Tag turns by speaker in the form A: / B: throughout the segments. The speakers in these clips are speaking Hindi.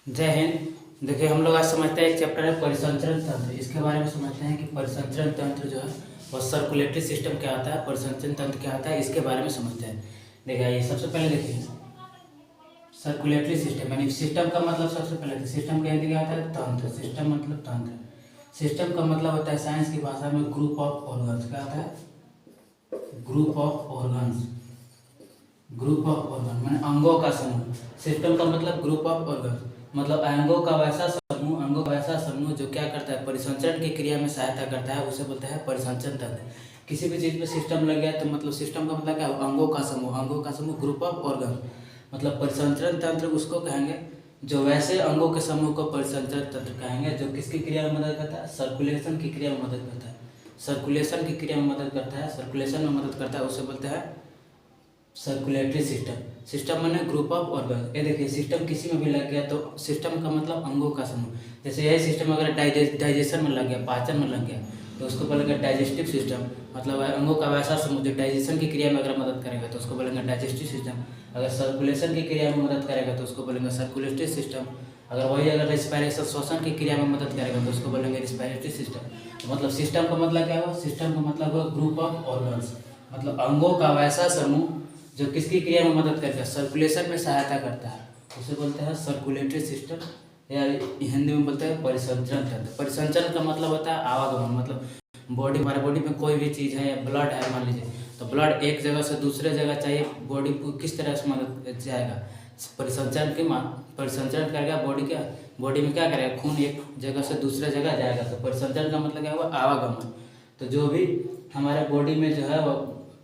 A: जय हिंद। देखिए हम लोग आज समझते हैं एक चैप्टर है परिसंचरण तंत्र। इसके बारे में समझते हैं कि परिसंचरण तंत्र जो है वो सर्कुलेटरी सिस्टम क्या होता है, परिसंचरण तंत्र क्या होता है, इसके बारे में समझते हैं। देखिए ये सबसे पहले देखिए सर्कुलेटरी सिस्टम यानी सिस्टम का मतलब सबसे पहले सिस्टम का हिंदी क्या होता है, तंत्र। सिस्टम मतलब तंत्र। सिस्टम का मतलब होता है साइंस की भाषा में ग्रुप ऑफ ऑर्गन्स। क्या होता है? Group of organs. Group of organ माने अंगों का समूह। सिस्टम का मतलब ग्रुप ऑफ ऑर्गन मतलब अंगों का वैसा समूह जो क्या करता है, परिसंचरण की क्रिया में सहायता करता है, उसे बोलते हैं परिसंचरण तंत्र। किसी भी चीज में सिस्टम लग गया तो मतलब सिस्टम का मतलब क्या है, अंगों का समूह। अंगों का समूह ग्रुप ऑफ ऑर्गन मतलब परिसंचरण तंत्र उसको कहेंगे जो वैसे अंगों के समूह को परिसंचरण तंत्र कहेंगे जो किसकी क्रिया में मदद करता है, सर्कुलेशन की क्रिया में मदद करता है। सर्कुलेशन की क्रिया में मदद करता है, सर्कुलेशन में मदद करता है, उसे बोलते हैं सर्कुलेटरी सिस्टम। सिस्टम माने ग्रुप ऑफ ऑर्गन। ये देखिए सिस्टम किसी में भी लग गया तो सिस्टम का मतलब अंगों का समूह। जैसे यही सिस्टम अगर डाइजेशन में लग गया, पाचन में लग गया तो उसको बोलेंगे डाइजेस्टिव सिस्टम। मतलब अंगों का वैसा समूह जो डाइजेशन की क्रिया में अगर मदद करेगा तो उसको बोलेंगे डाइजेस्टिव सिस्टम। अगर सर्कुलेशन की क्रिया में मदद करेगा तो उसको बोलेंगे सर्कुलेटरी सिस्टम। अगर रेस्पिरेशन श्वसन की क्रिया में मदद करेगा तो उसको बोलेंगे रेस्पिरेटरी सिस्टम। तो मतलब सिस्टम का मतलब क्या हुआ, सिस्टम का मतलब हुआ ग्रुप ऑफ ऑर्गन्स मतलब अंगों का वैसा समूह जो किसकी क्रिया में मदद करता है, सर्कुलेशन में सहायता करता है, उसे बोलते हैं सर्कुलेटरी सिस्टम या हिंदी में बोलते हैं परिसंचरण तंत्र। परिसंचरण का मतलब होता है आवागमन। मतलब हमारे बॉडी में कोई भी चीज़ है या ब्लड है मान लीजिए तो ब्लड एक जगह से दूसरे जगह चाहिए, बॉडी को किस तरह से मदद जाएगा, परिसंचरण करेगा। बॉडी में क्या करेगा, खून एक जगह से दूसरे जगह जाएगा। तो परिसंचरण का मतलब क्या हुआ, आवागमन। तो जो भी हमारे बॉडी में जो है वो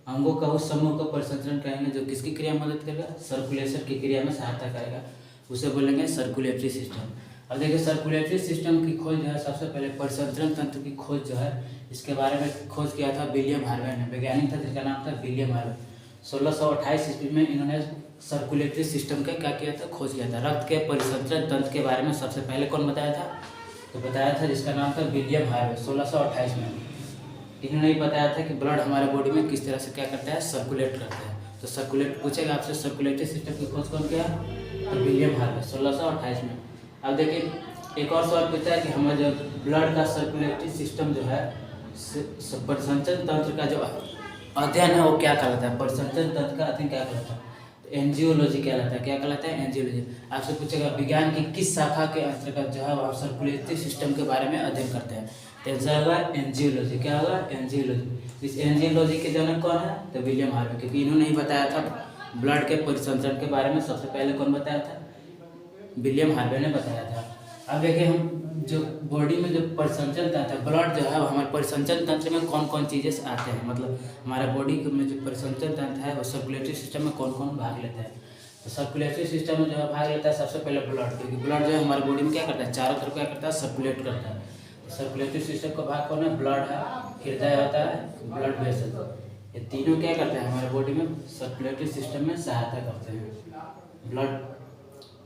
A: अंगों का उस समूह को परिसंचरण करेंगे जो किसकी क्रिया में मदद करेगा, सर्कुलेशन की क्रिया में सहायता करेगा, उसे बोलेंगे सर्कुलेटरी सिस्टम। अब देखिए सर्कुलेटरी सिस्टम की खोज जो है सबसे पहले परिसंचरण तंत्र की खोज जो है इसके बारे में खोज किया था विलियम हार्वे ने। वैज्ञानिक था जिसका नाम था विलियम हार्वे। 1628 ईस्वी में इन्होंने सर्कुलेटरी सिस्टम का क्या किया था, खोज किया था। रक्त के परिसंचरण तंत्र के बारे में सबसे पहले कौन बताया था, तो बताया था जिसका नाम था विलियम हार्वे। 1628 में इन्होंने ही बताया था कि ब्लड हमारे बॉडी में किस तरह से क्या करता है, सर्कुलेट करता है। तो सर्कुलेट पूछेगा आपसे सर्कुलेटरी सिस्टम की खोज कौन किया, तो विलियम हार्वे 1628 में। अब देखिए एक और सवाल पूछता है कि हमारे जो ब्लड का सर्कुलेटरी सिस्टम जो है परिसंचरण तंत्र का जो अध्ययन है वो क्या कहलाता है, परिसंचरण तंत्र का अध्ययन क्या कहलाता है, तो एंजियोलॉजी कहलाता है। क्या कहलाता है, एंजियोलॉजी। आपसे पूछेगा विज्ञान की किस शाखा के अंतर्गत जो है वो सर्कुलेटरी सिस्टम के बारे में अध्ययन करते हैं, तो आंसर होगा एंजियोलॉजी। क्या होगा, एंजियोलॉजी। इस एंजियोलॉजी के जनक कौन है, तो विलियम हार्वे, क्योंकि इन्होंने ही बताया था ब्लड के परिसंचरण के बारे में। सबसे पहले कौन बताया था, विलियम हार्वे ने बताया था। अब देखिए हम जो बॉडी में जो परिसंचरण तंत्र है, ब्लड जो है वो हमारे परिसंचरण तंत्र में कौन कौन चीज़ें आते हैं, मतलब हमारे बॉडी में जो परिसंचरण तंत्र है वो सर्कुलेटरी सिस्टम में कौन कौन भाग लेता है। तो सर्कुलेटरी सिस्टम में जो है भाग लेता है सबसे पहले ब्लड, क्योंकि ब्लड जो है हमारे बॉडी में क्या करता है, चारों तरफ क्या करता है, सर्कुलेट करता है। सर्कुलेटरी सिस्टम का भाग कौन है, ब्लड है, हृदय होता है, ब्लड वेसल। ये तीनों क्या करते हैं, हमारे बॉडी में सर्कुलेटरी सिस्टम में सहायता करते हैं।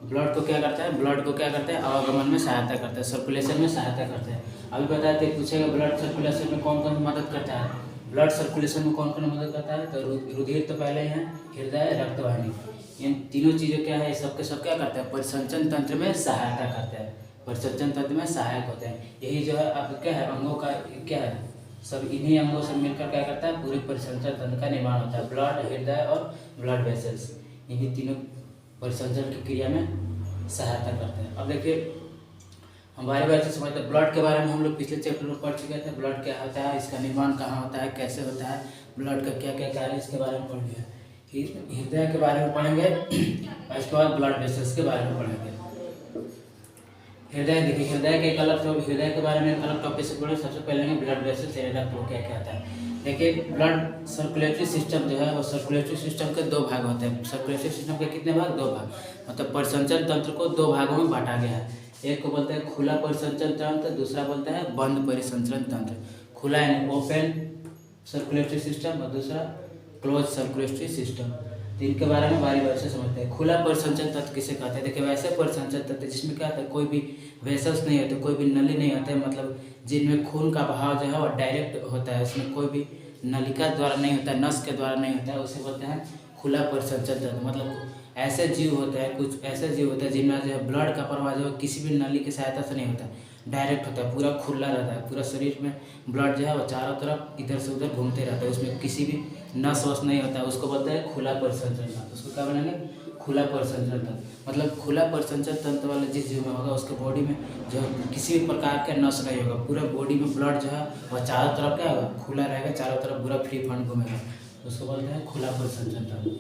A: ब्लड को क्या करता है, ब्लड को क्या करते हैं, आवागमन में सहायता करता है, सर्कुलेशन में सहायता करते हैं। अभी बताए थे, पूछेगा ब्लड सर्कुलेशन में कौन कौन मदद करता है। ब्लड सर्कुलेशन में कौन कौन मदद करता है, तो रुधिर तो पहले ही है, हृदय, रक्तवाहिनी, इन तीनों चीज़ें क्या है, सबके सब क्या करते हैं, परिसंचरण तंत्र में सहायता करते हैं, परिसंचरण तंत्र में सहायक होते हैं। यही जो है आप क्या है, अंगों का क्या है, सब इन्हीं अंगों से मिलकर क्या करता है, पूरे परिसंचरण तंत्र का निर्माण होता है। ब्लड, हृदय और ब्लड वेसल्स, इन्हीं तीनों परिसंचरण की क्रिया में सहायता करते हैं। अब देखिए हम बारी बारी से समझते हैं। ब्लड के बारे में हम लोग पिछले चैप्टर में पढ़ चुके थे, ब्लड क्या होता है, इसका निर्माण कहाँ होता है, कैसे होता है, ब्लड का क्या क्या कार्य, इसके बारे में पढ़ लिया। हृदय के बारे में पढ़ेंगे और इसके बाद ब्लड वेसल्स के बारे में पढ़ेंगे। हृदय देखिए, हृदय के एक अलग हृदय के बारे में एक अलग टॉपिक से पढ़े। सबसे पहले ब्लड वेसल्स रक्त क्या क्या होता है। देखिए ब्लड सर्कुलेटरी सिस्टम जो है वो सर्कुलेटरी सिस्टम के दो भाग होते हैं। सर्कुलेटरी सिस्टम के कितने भाग, दो भाग। मतलब परिसंचरण तंत्र को दो भागों में बांटा गया है। एक को बोलते हैं खुला परिसंचरण तंत्र, दूसरा बोलते हैं बंद परिसंचरण तंत्र। खुला यानी ओपन सर्कुलेटरी सिस्टम और दूसरा क्लोज सर्कुलेटरी सिस्टम। तो इनके बारे में बारी बारी से समझते हैं। खुला परिसंचरण तंत्र किसे कहते हैं, देखिए वैसे परिसंचरण तंत्र जिसमें क्या होता है, कोई भी वेसल्स नहीं होते, कोई भी नली नहीं होते, मतलब जिनमें खून का बहाव जो है वो डायरेक्ट होता है, इसमें कोई भी नलिका द्वारा नहीं होता है, नस के द्वारा नहीं होता है, उसे बोलते हैं खुला परिसंचरण तंत्र। मतलब ऐसे जीव होते हैं, कुछ ऐसे जीव होते हैं जिनमें जो है ब्लड का प्रवाह जो है किसी भी नली की सहायता से नहीं होता, डायरेक्ट होता है, पूरा खुला रहता है, पूरा शरीर में ब्लड जो है वो चारों तरफ इधर से उधर घूमते रहता है, उसमें किसी भी नस वस नहीं होता है, उसको बोलते हैं खुला परिसंचरण तंत्र। उसको क्या बोलेंगे? खुला परिसंचरण तंत्र। मतलब खुला परिसंचरण तंत्र वाले जिस जीव में होगा उसके बॉडी में जो किसी भी प्रकार का नस नहीं होगा, पूरा बॉडी में ब्लड जो है वह चारों तरफ क्या होगा? खुला रहेगा, चारों तरफ पूरा फ्री फंड घूमेगा, उसको बोलते हैं खुला परिसंचरण तंत्र।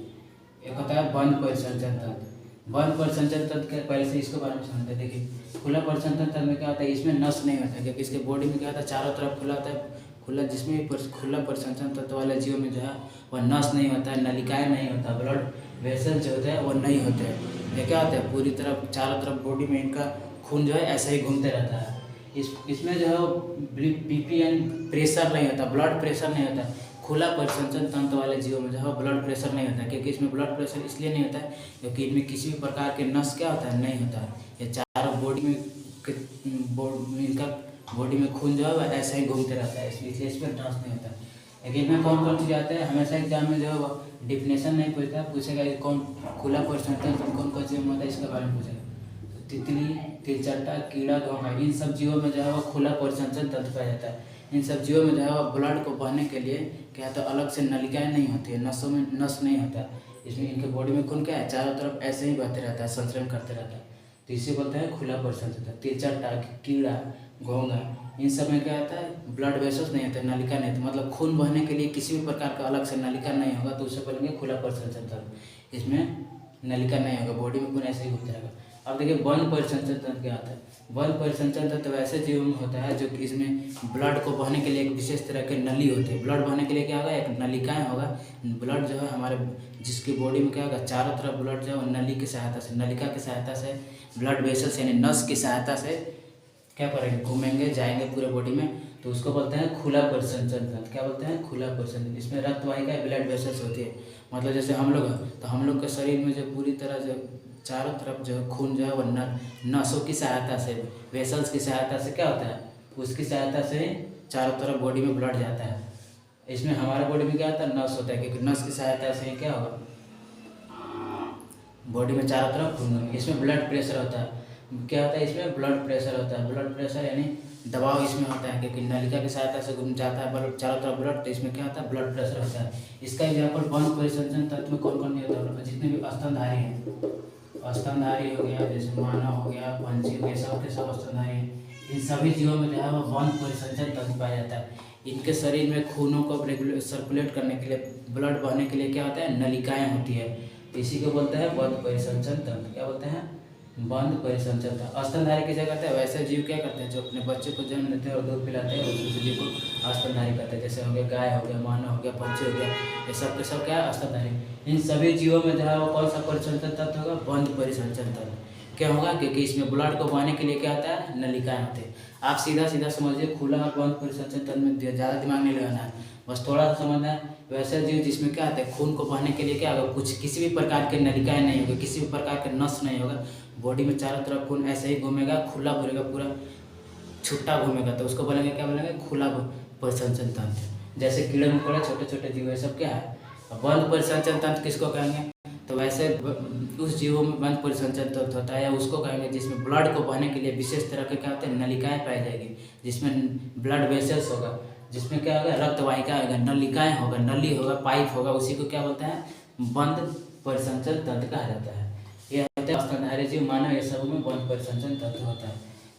A: एक होता है बंद परिसंचरण तंत्र। बंद परिसंचरण तंत्र के पहले से इसके बारे में समझते हैं। देखिए खुला परिसंचरण तंत्र में क्या होता है, इसमें नस नहीं होता है, क्योंकि इसके बॉडी में क्या होता है, चारों तरफ खुला होता है, खुला, जिसमें भी खुला परिसंचरण तंत्र वाले जीवों में जो है वह नस नहीं होता है, नलिकाएं नहीं होता, ब्लड वेसल जो होते हैं वो नहीं होते हैं। ये क्या होता है, पूरी तरफ चारों तरफ बॉडी में इनका खून जो है ऐसे ही घूमते रहता है। इसमें जो है बीपी एंड प्रेशर नहीं होता, ब्लड प्रेशर नहीं होता। खुला परिसंचरण तंत्र वाले जीवों में जो है ब्लड प्रेशर नहीं होता है, क्योंकि इसमें ब्लड प्रेशर इसलिए नहीं होता है क्योंकि इनमें किसी भी प्रकार के नस क्या होता है, नहीं होता है। ये चारों बॉडी में इनका बॉडी में खून जो है वह ऐसा ही घूमते रहता है, इसलिए इसमें नस नहीं होता है। लेकिन इसमें कौन कौन चीज़ आते हैं, हमेशा एग्जाम में जो है वो डिफिनेशन नहीं पूछता, पूछेगा कि कौन खुला परिसंचरण तंत्र कौन कौन चीज़ में होता है, इसके बारे में पूछेगा। तो तितली, तिलचट्टा, कीड़ा, घोंघा, इन सब जीवों में जो है वो खुला परिसंचरण तंत्र पाया जाता है। इन सब जीवों में जो है वो ब्लड को बहने के लिए क्या होता है, अलग से नलिकाएं नहीं होती है, नसों में नस नहीं होता। इसमें इनके बॉडी में खून क्या है, चारों तरफ ऐसे ही बहते रहता है, संचरण करते रहता है, तो इसे बोलते हैं खुला परिसंचरण तंत्र। तिलचट्टा, कीड़ा, घोंघा, इन सब में क्या होता है, ब्लड वेसल्स नहीं होते, नलिका नहीं होती, मतलब खून बहने के लिए किसी भी प्रकार का अलग से नलिका नहीं होगा, तो उसे बोलेंगे खुला परिसंचरण तंत्र। इसमें नलिका नहीं होगा, बॉडी में खून ऐसे ही घूमता रहेगा। अब देखिए बंद परिसंचरण तंत्र क्या आता है। बंद परिसंचरण तंत्र वैसे जीवों में होता है जो कि इसमें ब्लड को बहने के लिए एक विशेष तरह के नली होते हैं। ब्लड बहने के लिए क्या होगा, एक नलिकाएं होगा, ब्लड जो है हमारे जिसकी बॉडी में क्या होगा, चारों तरफ ब्लड जो है नली की सहायता से, नलिका की सहायता से, ब्लड वेसल्स यानी नस की सहायता से क्या करेंगे, घूमेंगे, जाएंगे पूरे बॉडी में, तो उसको बोलते हैं खुला परिसंचरण तंत्र। क्या बोलते हैं, खुला परिसंचरण। इसमें रक्त वाहिका ब्लड वेसल्स होती है, मतलब जैसे हम लोग हैं तो हम लोग के शरीर में जो पूरी तरह जो चारों तरफ जो खून जो है वह नसों की सहायता से, वेसल्स की सहायता से क्या होता है, उसकी सहायता से चारों तरफ बॉडी में ब्लड जाता है। इसमें हमारे बॉडी में क्या होता है, नस होता है, क्योंकि नस की सहायता से क्या होगा, बॉडी में चारों तरफ खून। इसमें ब्लड प्रेशर होता है, क्या होता है, इसमें ब्लड प्रेशर होता है, ब्लड प्रेशर यानी दबाव इसमें होता है, क्योंकि नलिका की सहायता से घूम जाता है ब्लड चारों तरफ ब्लड, तो इसमें क्या होता है, ब्लड प्रेशर होता है। इसका एग्जाम्पल बंद परिसंचरण तंत्र में कौन कौन नहीं होता है, जितने भी स्तनधारी हैं, स्तनधारी हो गया, जैसे मानव हो गया, पंछी हो गया, सब के सब स्तनधारी हैं। इन सभी जीवों में जो है वो बंद परिसंचरण तंत्र पाया जाता है। इनके शरीर में खूनों को सर्कुलेट करने के लिए, ब्लड बहने के लिए क्या होता है, नलिकाएं होती है, तो इसी को बोलते हैं बंद परिसंचरण तंत्र। क्या बोलते हैं, बंद परिसंचरण तंत्र। स्तनधारी किसे कहते हैं, वैसे जीव क्या करते हैं जो अपने बच्चे को जन्म देते हैं और दूध पिलाते हैं, उस जीव को स्तनधारी कहते हैं। जैसे हो गया गाय हो गया, मानव हो गया, पंछी हो गया, ये सब के सब क्या है, स्तनधारी। इन सभी जीवों में जो है वो कौन सा परिसंचरण तंत्र होगा, बंद परिसंचरण तंत्र। क्या होगा, क्योंकि इसमें ब्लड को बहने के लिए क्या होता है, नलिकाएं होते हैं। आप सीधा सीधा समझिए, खुला और बंद परिसंचरण तंत्र में ज़्यादा दिमाग नहीं लगाना है, बस थोड़ा सा समझना है। वैसे जीव जिसमें क्या होता है, खून को बहने के लिए क्या होगा, कुछ किसी भी प्रकार के नलिकाएं नहीं होगी, किसी भी प्रकार के नस नहीं होगा, बॉडी में चारों तरफ खून ऐसे ही घूमेगा, खुला घूमेगा, पूरा छुट्टा घूमेगा, तो उसको बोलेंगे, क्या बोलेंगे, खुला परिसंचरण तंत्र। जैसे कीड़े मकोड़े छोटे छोटे जीव है, सब क्या है, बंद परिसंचरण तंत्र किसको कहेंगे, तो वैसे उस जीवों में बंद परिसंचरण तंत्र होता है, या उसको कहेंगे जिसमें ब्लड को बहने के लिए विशेष तरह के क्या होते हैं, नलिकाएं पाई जाएगी, जिसमें ब्लड वेसल्स होगा, जिसमें क्या होगा, रक्त वाहिका होगा, नलिकाएं होगा, नली होगा, पाइप होगा, उसी को क्या बोलते हैं, बंद परिसंचरण तंत्र कहा जाता है। ये होते हैं स्तनधारी जीव, मानव, ये सब में बंद परिसंचरण तंत्र होता है।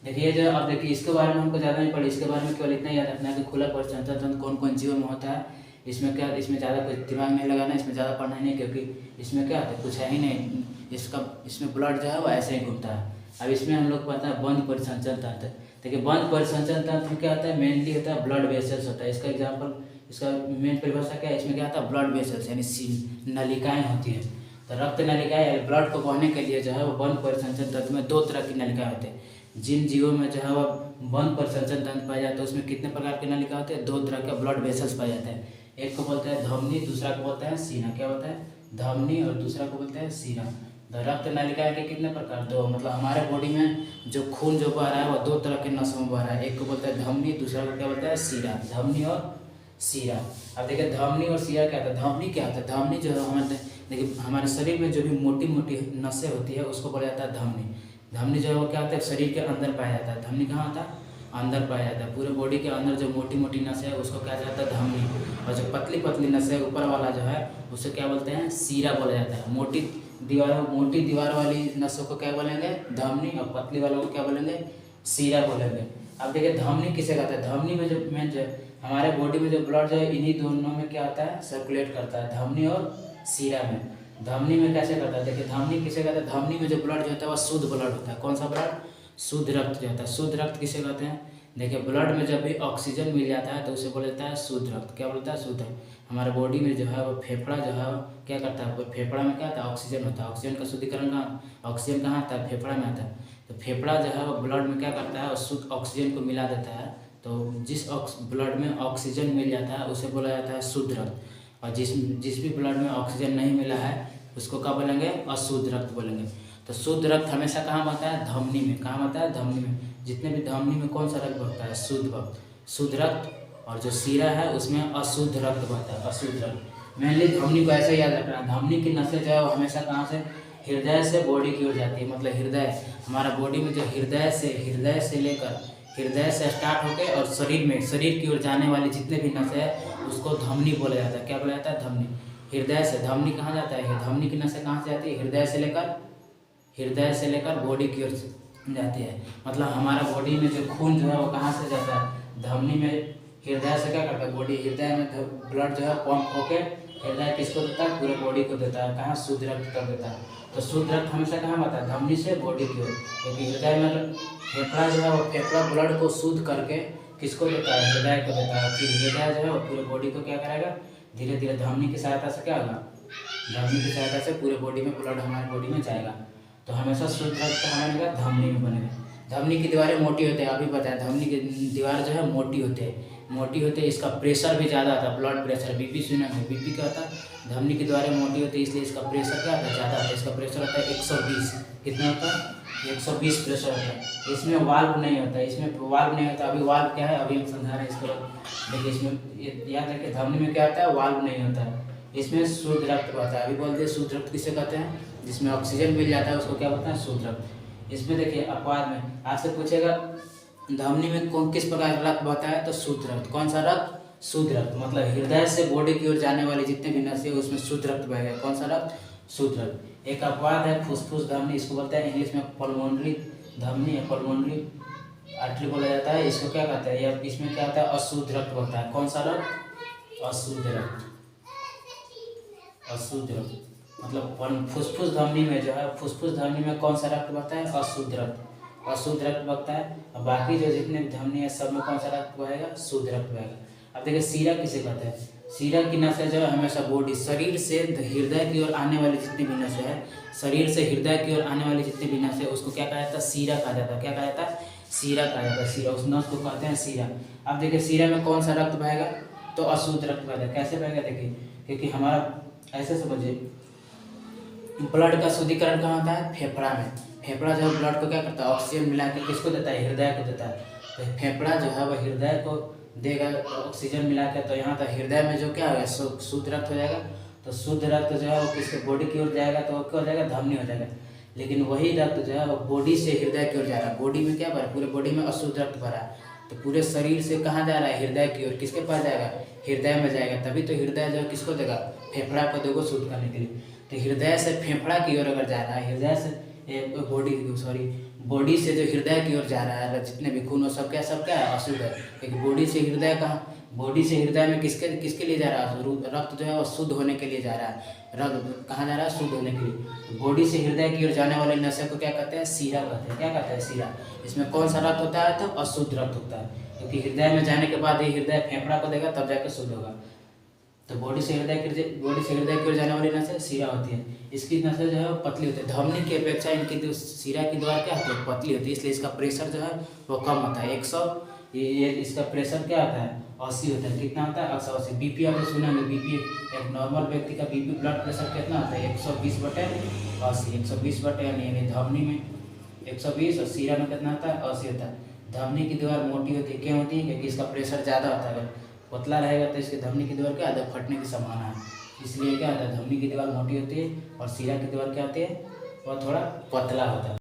A: देखिए जो अब देखिए इसके बारे में हमको ज़्यादा नहीं पढ़े, इसके बारे में केवल इतना याद रखना है कि खुला परिसंचरण तंत्र कौन कौन जीवों में होता है। इसमें क्या, इसमें ज़्यादा कुछ दिमाग नहीं लगाना, इसमें ज़्यादा पढ़ना नहीं, क्योंकि इसमें क्या होता है, कुछ है ही नहीं, इसमें ब्लड जो है वो ऐसे ही घूमता है। अब इसमें हम लोग को पता है बंद परिसंचरण तंत्र। देखिए बंद परिसंचरण तंत्र में क्या होता है, मेनली होता है ब्लड वेसल्स होता है। इसका एग्जाम्पल, इसका मेन परिभाषा क्या है, इसमें क्या होता है, ब्लड वेसल्स यानी नलिकाएं होती है। तो रक्त नलिकाएं ब्लड को बहने के लिए जो है वो बंद परिसंचरण तंत्र में दो तरह की नलिकाएं होते हैं। जिन जीवों में जो है वो बंद परिसंचरण तंत्र पाया जाता है उसमें कितने प्रकार के नलिका होते हैं, दो तरह के ब्लड वेसल्स पाए जाते हैं। एक को बोलते हैं धमनी, दूसरा को बोलते हैं सीना। क्या होता है, धमनी, और दूसरा को बोलते हैं सीना। तो रक्त नलिकाएं के कितने प्रकार, दो, मतलब हमारे बॉडी में जो खून जो बह रहा है वो दो तरह के नसों में बह रहा है। एक को बोलते हैं धमनी, दूसरा को क्या बोलता है, सीरा। धमनी और सीरा। अब देखिए धमनी और सीरा क्या होता है, धमनी क्या होता है, धमनी जो है हमारे देखिए हमारे शरीर में जो भी मोटी मोटी नसें होती है उसको बोला जाता है धमनी। धमनी जो है वो क्या होता है, शरीर के अंदर पाया जाता है। धमनी कहाँ होता है, अंदर पाया जाता है। पूरे बॉडी के अंदर जो मोटी मोटी नसें है उसको क्या जाता है, धमनी। और जो पतली पतली नसें ऊपर वाला जो है उसे क्या बोलते हैं, सीरा बोला जाता है। मोटी दीवार वाली नसों को क्या बोलेंगे, धमनी, और पतली वालों को क्या बोलेंगे, सीरा बोलेंगे। अब देखिए धमनी किसे कहते हैं, धमनी में जो मेन जो हमारे बॉडी में जो ब्लड जो है इन्हीं दोनों में क्या होता है, सर्कुलेट करता है, धमनी और सीरा में। धमनी में कैसे करता है, देखिए धमनी किसे कहते हैं, धमनी में जो ब्लड जो होता है वह शुद्ध ब्लड होता है। कौन सा ब्लड, शुद्ध रक्त जो होता है। शुद्ध रक्त किसे कहते हैं, देखिए ब्लड में जब भी ऑक्सीजन मिल जाता है तो उसे बोला जाता है शुद्ध रक्त। क्या बोलता है, शुद्ध रक्त। हमारे बॉडी में जो है वो फेफड़ा जो है क्या करता है, वो फेफड़ा में क्या होता है, ऑक्सीजन होता है। ऑक्सीजन का शुद्धिकरण कहाँ, ऑक्सीजन कहाँ आता है, फेफड़ा में आता है। तो फेफड़ा जो है वो ब्लड में क्या करता है, शुद्ध ऑक्सीजन को मिला देता है। तो जिस ब्लड में ऑक्सीजन मिल जाता है उसे बोला जाता है शुद्ध रक्त। और जिस भी ब्लड में ऑक्सीजन नहीं मिला है उसको क्या बोलेंगे, अशुद्ध रक्त बोलेंगे। तो शुद्ध रक्त हमेशा कहाँ बहता है, धमनी में। कहाँ बहता है, धमनी में। जितने भी धमनी में कौन सा रक्त बहता है, शुद्ध रक्त। और जो सीरा है उसमें अशुद्ध रक्त बहता है, अशुद्ध रक्त। मेनली धमनी को ऐसे याद रखना है, धमनी की नसें जो है वो हमेशा कहाँ से, हृदय से बॉडी की ओर जाती है। मतलब हृदय, हमारा बॉडी में जो हृदय से लेकर, हृदय से स्टार्ट होकर और शरीर की ओर जाने वाली जितने भी नसें हैं उसको धमनी बोला जाता है। क्या बोला जाता है, धमनी। हृदय से धमनी कहाँ जाता है, धमनी की नसें कहाँ से जाती है, हृदय से लेकर बॉडी की ओर जाती है। मतलब हमारा बॉडी में जो खून जो है वो कहाँ से जाता है, धमनी में। हृदय से क्या करता है, बॉडी, हृदय में ब्लड जो है पंप होकर हृदय किसको देता है, पूरे बॉडी को देता है। कहाँ, शुद्ध रक्त कर देता है। तो शुद्ध रक्त हमेशा कहाँ बता है, धमनी से बॉडी की ओर। क्योंकि हृदय में फेफड़ा जो है वो फेफड़ा ब्लड को शुद्ध करके किसको देता है, हृदय को देता है। फिर हृदय जो है वो पूरे बॉडी को क्या करेगा, धीरे धीरे धमनी की सहायता से क्या होगा, धमनी की सहायता से पूरे बॉडी में ब्लड हमारे बॉडी में जाएगा। तो हमेशा शुद्ध रक्त हमारे बनेगा, धमनी में बनेगा। धमनी की दीवारें मोटी होती है, अभी बताया धमनी की दीवार जो है मोटी होते हैं। इसका प्रेशर भी ज़्यादा आता है, ब्लड प्रेशर, बीपी सुना है, बीपी क्या होता है, धमनी की दीवारें मोटी होती है इसलिए इसका प्रेशर क्या होता है, ज़्यादा आता है। इसका प्रेशर होता है 120, कितना होता है, 120 प्रेशर होता है। इसमें वाल्व नहीं होता, अभी वाल्व क्या है अभी हम समझा रहे हैं इसको। देखिए इसमें याद रखिए, धमनी में क्या होता है, वाल्व नहीं होता है। इसमें शुद्ध रक्त बहता है। अभी बोल दिए शुद्ध रक्त किसे कहते हैं, जिसमें ऑक्सीजन मिल जाता है उसको क्या बोलते हैं, शुद्ध रक्त। इसमें देखिए अपवाद में आपसे पूछेगा धमनी में कौन किस प्रकार का रक्त बहता है, तो शुद्ध रक्त। कौन सा रक्त, शुद्ध रक्त। मतलब हृदय से बॉडी की ओर जाने वाली जितने भी नसें उसमें शुद्ध रक्त बहेगा। कौन सा रक्त, शुद्ध रक्त। एक अपवाद है फुसफुस धमनी, इसको बोलते हैं इंग्लिश में पल्मोनरी धमनी या पल्मोनरी आर्टरी बोला जाता है। इसको क्या कहते हैं, या इसमें क्या होता है, अशुद्ध रक्त बहता है। कौन सा रक्त, अशुद्ध रक्त, अशुद्ध रक्त। मतलब फुसफुस धमनी में जो है, फुसफुस धमनी में कौन सा रक्त बहता है, अशुद्ध रक्त, अशुद्ध रक्त बहता है। और बाकी जो जितने भी धमनी है सब में कौन सा रक्त बहेगा, शुद्ध रक्त बहेगा। अब देखिए सीरा किसे कहते हैं, सीरा की नसें जो है हमेशा बॉडी, शरीर से हृदय की ओर आने वाली जितनी भी नसें है, शरीर से हृदय की ओर आने वाली जितनी भी नसें उसको क्या कहा जाता है, सीरा कहा जाता है। क्या कहा जाता है, सीरा कहा जाता है। सीरा, उस नस को कहते हैं सीरा। अब देखिए सीरा में कौन सा रक्त बहेगा, तो अशुद्ध रक्त बहेगा। कैसे बहेगा, देखिए क्योंकि हमारा ऐसे समझिए ब्लड का शुद्धिकरण कहाँ होता है, फेफड़ा में। फेफड़ा जो है ब्लड को क्या करता है, ऑक्सीजन मिला के किसको देता है, हृदय को देता है। तो फेफड़ा जो है वह हृदय को देगा ऑक्सीजन मिला के, तो यहाँ तक हृदय में जो क्या होगा, शुद्ध रक्त हो जाएगा। तो शुद्ध रक्त जो है वो किसके बॉडी की ओर जाएगा, तो क्या हो जाएगा, धमनी हो जाएगा। लेकिन वही रक्त जो है वो बॉडी से हृदय की ओर जा रहा है। बॉडी में क्या भरा, पूरे बॉडी में अशुद्ध रक्त भरा है। तो पूरे शरीर से कहाँ जा रहा है, हृदय की ओर। किसके पास जाएगा, हृदय में जाएगा। तभी तो हृदय जो है किसको देगा, फेफड़ा को देगा शुद्ध करने के लिए। तो हृदय से फेफड़ा की ओर अगर जा रहा है, हृदय से बॉडी से जो हृदय की ओर जा रहा है जितने भी खून हो सब क्या है, अशुद्ध है। क्योंकि बॉडी से हृदय कहाँ, बॉडी से हृदय में किसके लिए जा रहा है, रक्त जो है वो शुद्ध होने के लिए जा रहा है। रक्त कहाँ जा रहा है, शुद्ध होने के लिए। बॉडी से हृदय की ओर जाने वाले नसें को क्या कहते हैं, सीरा कहते हैं। क्या कहते हैं, सीरा। इसमें कौन सा रक्त होता है, तो अशुद्ध रक्त होता है। क्योंकि हृदय में जाने के बाद ही हृदय फेफड़ा को देगा तब जाकर शुद्ध होगा। तो बॉडी से हृदय की ओर जाने वाली नसें सीरा होती है। इसकी नसें जो है वो पतली होती है। धमनी की अपेक्षा इनकी सीरा की दीवार क्या होती है, पतली होती है। इसलिए इसका प्रेशर जो है वो कम होता है। 100 ये इसका प्रेशर क्या होता है, 80 होता है। कितना होता है, 180। बीपी आपने सुना है, बीपी एक नॉर्मल व्यक्ति का बीपी ब्लड प्रेशर कितना होता है, 120/80। 120/80 यानी धमनी में 120 और सीरा में कितना होता है, 80 होता है। धमनी की दीवार मोटी होती है, क्यों होती है, क्योंकि इसका प्रेशर ज़्यादा होता है। अगर पतला रहेगा तो इसकी धमनी की दीवार क्या है, फटने की संभावना है। इसलिए क्या होता है, धमनी की दीवार मोटी होती है और सीरा की दीवार क्या होती है, वह थोड़ा पतला होता है।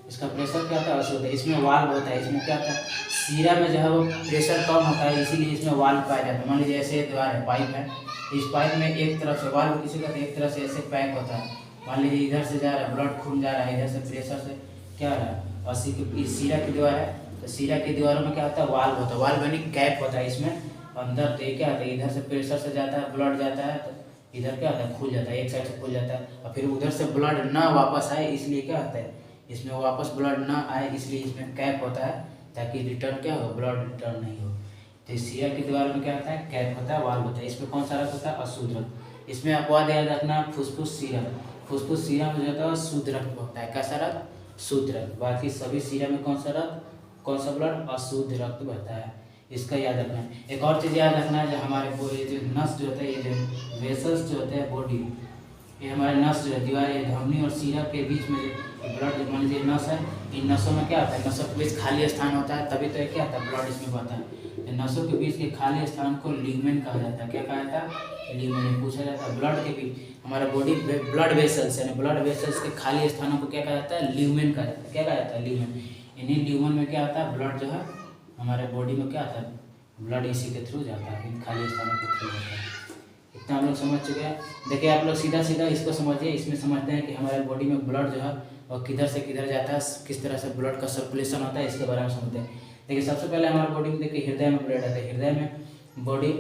A: इसका प्रेशर क्या होता है, अशुद्ध है। इसमें वाल्व होता है, इसमें क्या होता है, सीरा में जो है वो प्रेशर कम होता है, इसीलिए इसमें वाल्व पाया जाता है। मान लीजिए ऐसे दीवार है, पाइप है, इस पाइप में एक तरफ से वाल्व किसी का एक तरफ से ऐसे पैक होता है। मान लीजिए इधर से जा रहा है ब्लड, खून जा रहा है, इधर से प्रेशर से क्या हो रहा है, और सीरा की दीवार है, तो सीरा की दीवारों में क्या होता है, वाल्व होता है। वाल्व यानी कैप होता है इसमें अंदर। तो ये क्या होता है, इधर से प्रेशर से जाता है, ब्लड जाता है, तो इधर क्या होता है, खुल जाता है, एक साइड से खुल जाता है, और फिर उधर से ब्लड ना वापस आए, इसलिए क्या होता है, इसमें वापस ब्लड ना आए, इसलिए इसमें कैप होता है, ताकि रिटर्न क्या हो, ब्लड रिटर्न नहीं हो। तो सीरा की दीवार में क्या होता है, कैप होता है, वाल्व होता है। इसमें कौन सा रक्त होता है, अशुद्ध रक्त। इसमें आपको याद रखना, फुसफुस सीरा, फुसफुस सीरा में जो होता है शुद्ध रक्त होता है। कैसा रक्त, शुद्ध रक्त। बाकी सभी सीरा में कौन सा रक्त, कौन सा ब्लड, अशुद्ध रक्त बहता है। इसका याद रखना है। एक और चीज़ याद रखना है, जो हमारे ये जो नस जो होता है, ये जो वेसल्स जो होते हैं बॉडी, ये हमारे नस जो है दीवार, ये धमनी और सीरा के बीच में जो ब्लड, मान लीजिए नस है, इन नसों में क्या होता है, नसों के बीच खाली स्थान होता है, तभी तो ये क्या होता है, ब्लड इसमें बहता है। नसों के बीच के खाली स्थान को लिगमेंट कहा जाता है। क्या कहा जाता है, लिगमेंट। पूछा जाता है ब्लड के बीच, हमारे बॉडी ब्लड वेसल्स यानी ब्लड वेसल्स के खाली स्थानों को क्या कहा जाता है, लिगमेंट कहा जाता है। क्या कहा जाता है, लिगमेंट। इन्हीं लिगमेंट में क्या होता है, ब्लड जो है हमारे बॉडी में क्या आता है, ब्लड इसी के थ्रू जाता है, इन खाली स्थानों के थ्रू जाता है। इतना हम लोग समझ चुके हैं। देखिए आप लोग सीधा सीधा इसको समझिए। इसमें समझते हैं कि हमारे बॉडी में ब्लड जो है और किधर से किधर जाता है, किस तरह से ब्लड का सर्कुलेशन होता है, इसके बारे में समझते हैं। देखिए सबसे पहले हमारे बॉडी में देखिए हृदय में ब्लड आता है। हृदय में बॉडी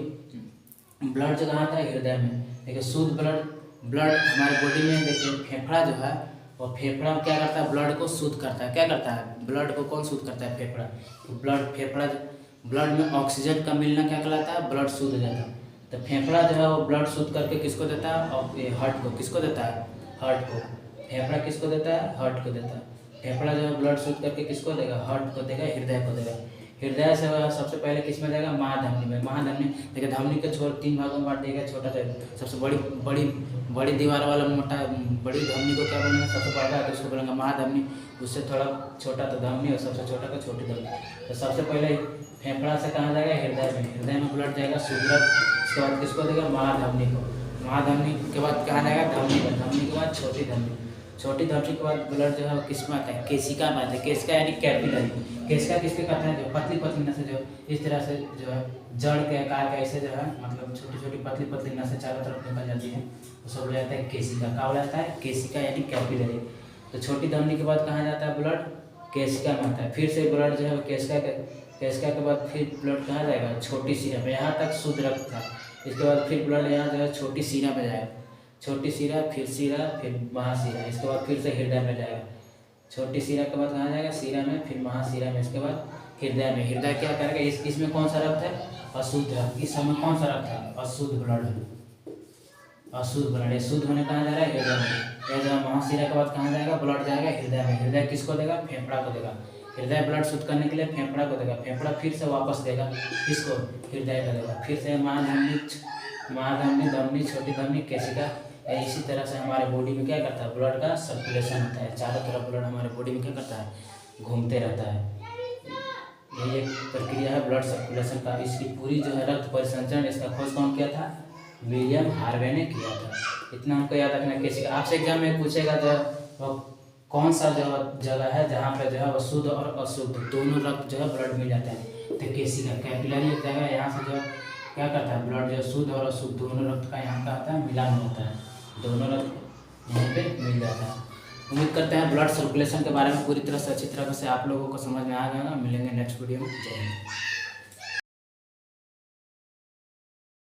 A: ब्लड जो कहाँ आता है, हृदय में। देखिए शुद्ध ब्लड हमारे बॉडी में, देखिए फेफड़ा जो है, और फेफड़ा क्या करता है, ब्लड को शुद्ध करता है। क्या करता है, ब्लड को कौन शुद्ध करता है, फेफड़ा। तो फेफड़ा ब्लड में ऑक्सीजन का मिलना क्या कहलाता है, ब्लड शुद्ध हो जाता है। तो फेफड़ा जो है वो ब्लड शुद्ध करके किसको देता है, और हार्ट को किसको देता है, हार्ट को। फेफड़ा किसको देता है, हार्ट को देता है। फेफड़ा जो है ब्लड शुद्ध करके किसको देगा, हार्ट को देगा, हृदय को देगा। हृदय से सबसे पहले किस में जाएगा, महाधमनी में। महाधमनी देखिए धमनी के तीन भागों में बांट देगा। छोटा सबसे बड़ी दीवार वाला मोटा बड़ी धमनी को क्या बोलेंगे, सबसे बड़ा है तो उसको बोलेंगे महाधमनी। उससे थोड़ा छोटा तो धमनी, और सबसे छोटा को छोटी धमनी। तो सबसे पहले फेफड़ा से कहाँ जाएगा, हृदय में। हृदय में ब्लड जाएगा शुद्ध रक्त। उसके बाद किसको देगा, महाधमनी को। महाधमनी के बाद कहाँ जाएगा, धमनी में। धमनी के बाद छोटी धमनी। छोटी धमनी के बाद ब्लड जो है किस में आता है, केशिका में आता है। केशिका यानी कैपिलरी। केशिका किसके कहते हैं, जो पतली पतली नसें जो इस तरह से जो है जड़ के आकार का ऐसे जो है, मतलब छोटी छोटी पतली पतली नसें चारों तरफ निकल जाती हैं, तो सब हो जाता है केशिका। कहाँ हो जाता है, केशिका यानी कैपिलरी। तो छोटी धमनी के बाद कहाँ जाता है ब्लड, केशिका में आता है। फिर से ब्लड जो है केशिका के बाद फिर ब्लड कहाँ जाएगा, छोटी सीरा में। यहाँ तक शुद्ध रक्त था। इसके बाद फिर ब्लड यहाँ जो है छोटी सीरा में जाएगा। छोटी सीरा, फिर महासीरा। इसके बाद फिर से हृदय में जाएगा। छोटी सीरा के बाद कहाँ जाएगा, सीरा में, फिर महासीरा में, इसके बाद हृदय में। हृदय क्या करेगा, इसमें कौन सा रक्त है, अशुद्ध रक्त। इस समय कौन सा रक्त है, अशुद्ध ब्लड है। अशुद्ध ब्लड शुद्ध होने कहाँ जा रहा है, हृदय में। यह महासीरा के बाद कहाँ जाएगा, ब्लड जाएगा हृदय में। हृदय किसको देगा, फेफड़ा को देगा। हृदय ब्लड शुद्ध करने के लिए फेफड़ा को देगा। फेफड़ा फिर से वापस देगा किसको, हृदय को देगा। फिर से महाधमनी, धमनी, छोटी धमनी, केशिका। इसी तरह से हमारे बॉडी में क्या करता है, ब्लड का सर्कुलेशन होता है। चारों तरफ ब्लड हमारे बॉडी में क्या करता है, घूमते रहता है। यही एक प्रक्रिया है ब्लड सर्कुलेशन का। इसकी पूरी जो है रक्त परिसंचरण, इसका खोज कौन किया था, विलियम हार्वे ने किया था। इतना हमको याद रखना। केशिका आपसे एग्जाम में पूछेगा जो कौन सा जो जगह है जहाँ पे जो है वो शुद्ध और अशुद्ध दोनों रक्त जो है ब्लड मिल जाता है। तो केशिका कैपिलरी एक जगह, यहाँ से जो क्या करता है, ब्लड जो शुद्ध और अशुद्ध दोनों रक्त का यहाँ का आता है, मिलान होता है। दोनों रक्त यहाँ पे मिल जाता है। उम्मीद करते हैं ब्लड सर्कुलेशन के बारे में पूरी तरह से अच्छी तरह से आप लोगों को समझ में आ गया। मिलेंगे नेक्स्ट वीडियो में। जय हिंद।